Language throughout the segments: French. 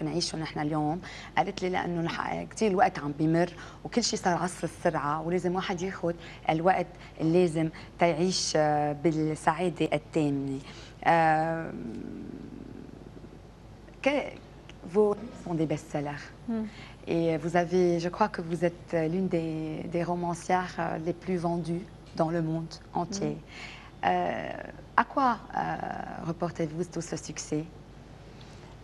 نعيشه نحن اليوم. قالت لي لانه كثير الوقت عم بيمر وكل شيء صار عصر السرعه، ولازم واحد ياخذ الوقت اللازم تيعيش بالسعاده التامه. Vos sont des best-sellers. Et vous avez, je crois que vous êtes l'une des romancières les plus vendues dans le monde entier. À quoi reportez-vous tout ce succès?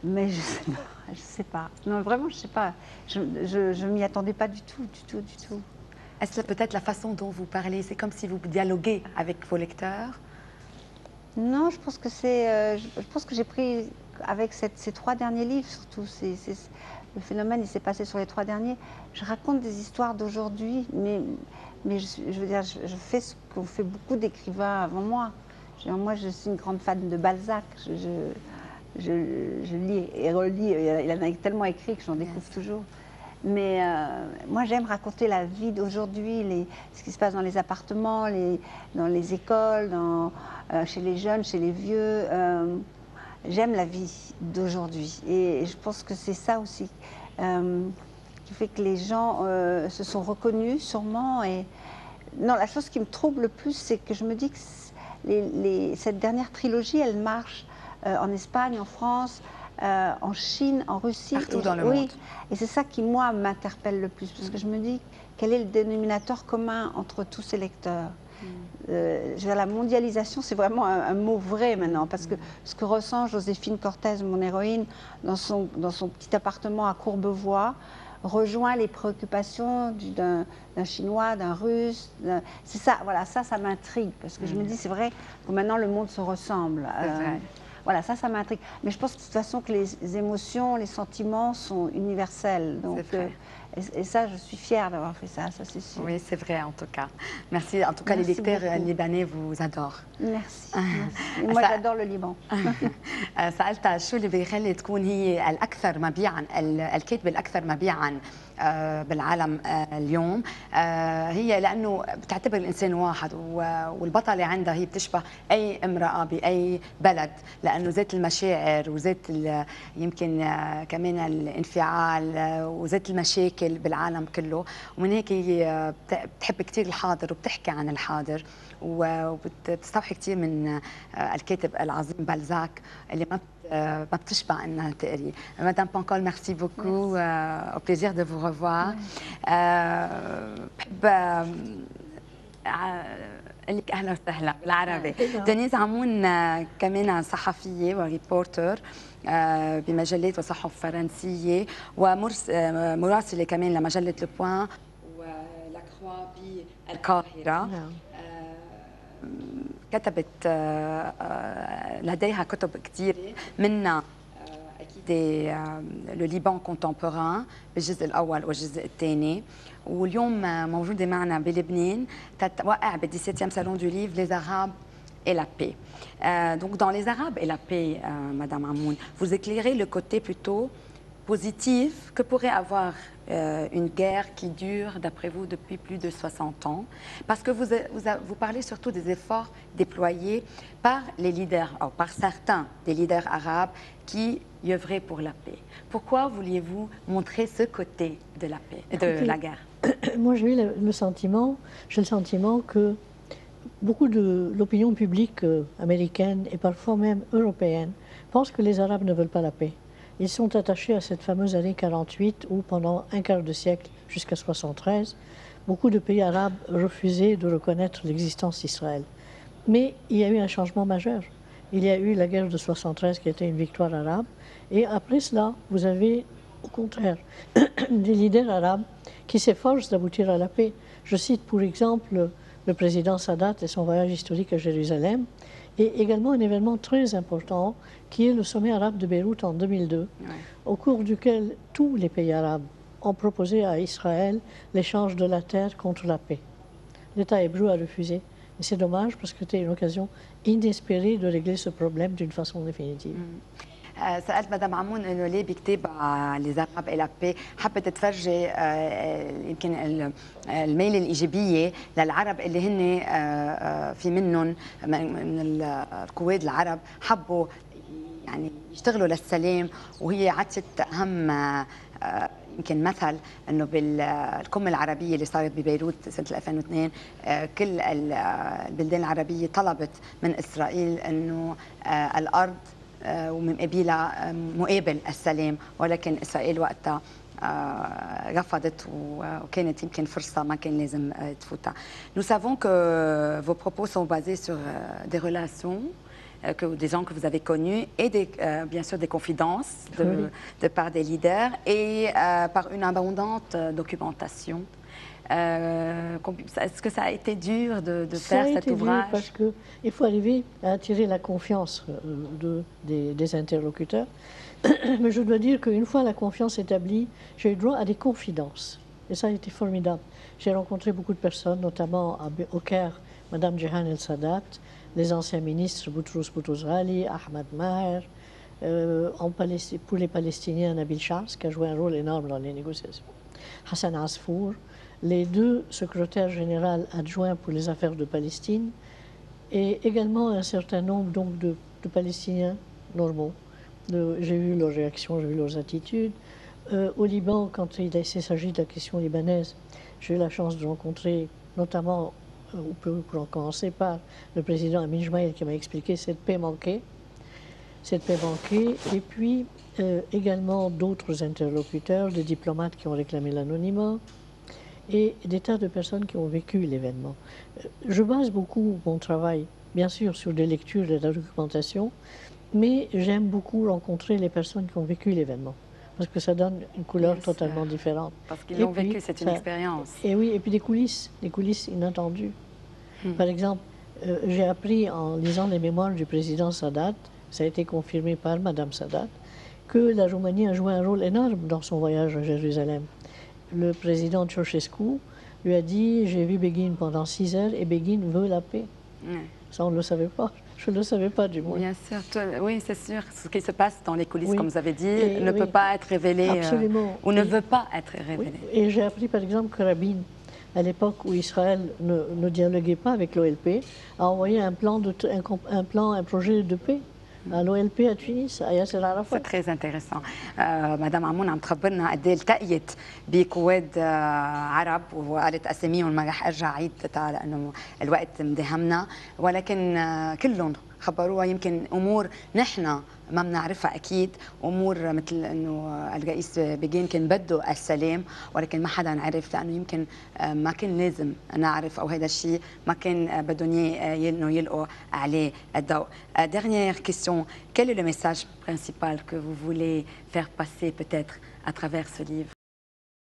Mais je sais pas, je sais pas. Non, vraiment, je sais pas. Je m'y attendais pas du tout, du tout, du tout. Est-ce peut-être la façon dont vous parlez, c'est comme si vous dialoguez avec vos lecteurs? Non, je pense que c'est, je pense que j'ai pris avec ces 3 derniers livres surtout. Le phénomène, il s'est passé sur les 3 derniers. Je raconte des histoires d'aujourd'hui, mais je veux dire, je fais ce qu'ont fait beaucoup d'écrivains avant moi. Moi, je suis une grande fan de Balzac. Je lis et relis. Il en a tellement écrit que j'en découvre toujours. Mais moi, j'aime raconter la vie d'aujourd'hui, ce qui se passe dans les appartements, dans les écoles, chez les jeunes, chez les vieux. J'aime la vie d'aujourd'hui. Et je pense que c'est ça aussi qui fait que les gens se sont reconnus, sûrement. Et non, la chose qui me trouble le plus, c'est que je me dis que cette dernière trilogie, elle marche en Espagne, en France, en Chine, en Russie. Partout dans le monde. Et c'est ça qui, moi, m'interpelle le plus. Parce que je me dis, quel est le dénominateur commun entre tous ces lecteurs? La mondialisation, c'est vraiment un mot vrai maintenant. Parce que ce que ressent Joséphine Cortez, mon héroïne, dans son petit appartement à Courbevoie, rejoint les préoccupations d'un Chinois, d'un Russe. C'est ça, voilà, ça m'intrigue. Parce que je me dis, c'est vrai que maintenant, le monde se ressemble. Voilà, ça m'intrigue. Mais je pense de toute façon que les émotions, les sentiments sont universels. Donc, et ça, je suis fière d'avoir fait ça c'est sûr. Oui, c'est vrai en tout cas. Merci. En tout cas, les lecteurs libanais vous adorent. Merci. Et moi, j'adore le Liban. سألتها شو اللي بيخلي تكون هي الأكثر مبيعاً، الكاتبة الأكثر مبيعاً بالعالم اليوم. هي لأنه بتعتبر الإنسان واحد، والبطلة عندها هي بتشبه أي امرأة بأي بلد، لأنه ذات المشاعر وذات يمكن كمان الانفعال وذات المشاكل بالعالم كله. ومن هيك هي بتحب كثير الحاضر وبتحكي عن الحاضر، وبتستوحي كثير من الكاتب العظيم بالزاك اللي ما بتشبع انها تقري. مدام بانكول ميرسي بوكو، au plaisir de vous revoir. بحب اقول لك اهلا وسهلا بالعربي. دنيز عمون كمان صحفيه وريبورتر بمجلات وصحف فرنسيه، ومراسله كمان لمجله لو بوان ولاكروا بالقاهره. كتبت لديها كتب كثيرة، منها أكيد لو ليبان كونتمبوران بالجزء الأول والجزء الثاني، واليوم موجودة معنا بلبنان تتوقع ب 17e salon du livre Les Arabes et la paix. Donc dans Les Arabes et la paix, Madame Amoun, vous éclairez le côté plutôt positif que pourrait avoir une guerre qui dure, d'après vous, depuis plus de 60 ans. Parce que vous parlez surtout des efforts déployés par les leaders, par certains des leaders arabes qui y œuvraient pour la paix. Pourquoi vouliez-vous montrer ce côté de la paix, de la guerre? Moi, j'ai le sentiment que beaucoup de l'opinion publique américaine et parfois même européenne pense que les Arabes ne veulent pas la paix. Ils sont attachés à cette fameuse année 48 où, pendant un quart de siècle, jusqu'à 73, beaucoup de pays arabes refusaient de reconnaître l'existence d'Israël. Mais il y a eu un changement majeur. Il y a eu la guerre de 73 qui était une victoire arabe. Et après cela, vous avez, au contraire, des leaders arabes qui s'efforcent d'aboutir à la paix. Je cite pour exemple le président Sadat et son voyage historique à Jérusalem, et également un événement très important qui est le sommet arabe de Beyrouth en 2002, au cours duquel tous les pays arabes ont proposé à Israël l'échange de la terre contre la paix. L'État hébreu a refusé, et c'est dommage parce que c'était une occasion inespérée de régler ce problème d'une façon définitive. سألت مدام عمون انه ليه بكتاب لي زاراب الى بي حبت تفرجي يمكن الميل الايجابيه للعرب اللي هن في منهم من القواد العرب حبوا يعني يشتغلوا للسلام، وهي عطت اهم يمكن مثل انه بالقمه العربيه اللي صارت ببيروت سنه 2002 كل البلدان العربيه طلبت من اسرائيل انه الارض ومن قبيلها مقابل السلام، ولكن اسرائيل وقتها رفضت وكانت يمكن فرصه ما كان لازم تفوتها. Nous savons que vos propos sont basés sur des relations des gens que vous avez connus et bien sûr des confidences de part des leaders et par une abondante documentation. Est-ce que ça a été dur de faire cet ouvrage? Dur parce qu'il faut arriver à attirer la confiance des interlocuteurs. Mais je dois dire qu'une fois la confiance établie, j'ai eu droit à des confidences. Et ça a été formidable. J'ai rencontré beaucoup de personnes, notamment au Caire, Madame Jehan El-Sadat, les anciens ministres Boutros Boutros-Ghali, Ahmad Maher, pour les Palestiniens, Nabil Shams, qui a joué un rôle énorme dans les négociations, Hassan Asfour, les deux secrétaires généraux adjoints pour les affaires de Palestine, et également un certain nombre donc, de Palestiniens normaux. J'ai vu leurs réactions, j'ai vu leurs attitudes. Au Liban, quand il s'agit de la question libanaise, j'ai eu la chance de rencontrer notamment, pour en commencer par le président Amin Jmaïl qui m'a expliqué cette paix manquée, et puis également d'autres interlocuteurs, des diplomates qui ont réclamé l'anonymat, et des tas de personnes qui ont vécu l'événement. Je base beaucoup mon travail, bien sûr, sur des lectures et de la documentation, mais j'aime beaucoup rencontrer les personnes qui ont vécu l'événement, parce que ça donne une couleur totalement différente. Parce qu'ils l'ont vécu, c'est une expérience. Et oui, et puis des coulisses inattendues. Par exemple, j'ai appris en lisant les mémoires du président Sadat, ça a été confirmé par Madame Sadat, que la Roumanie a joué un rôle énorme dans son voyage à Jérusalem. Le président Ceausescu lui a dit « J'ai vu Begin pendant 6 heures et Begin veut la paix ». Ça, on ne le savait pas. Je ne le savais pas, du moins. Bien sûr. Oui, c'est sûr. Ce qui se passe dans les coulisses, comme vous avez dit, ne peut pas être révélé. Absolument. Ou ne veut pas être révélé. Oui. Et j'ai appris, par exemple, que Rabin, à l'époque où Israël ne dialoguait pas avec l'OLP, a envoyé un projet de paix à l'OLP à Tunis, à Yasser Arafat. C'est très intéressant. مدام عمون عم تخبرنا قد ايه التقيت بقواد عرب وقالت اساميهم، ما رح ارجع اعيد لانه الوقت مداهمنا، ولكن كلهم خبروها يمكن امور نحن ما بنعرفها اكيد، امور مثل انه الرئيس بيجين كان بده السلام ولكن ما حدا عرف، لانه يمكن ما كان لازم نعرف، او هذا الشيء ما كان بدهم انه يلقوا عليه الضوء. Dernière question, quel est le message principal que vous voulez faire passer peut-être à travers ce livre?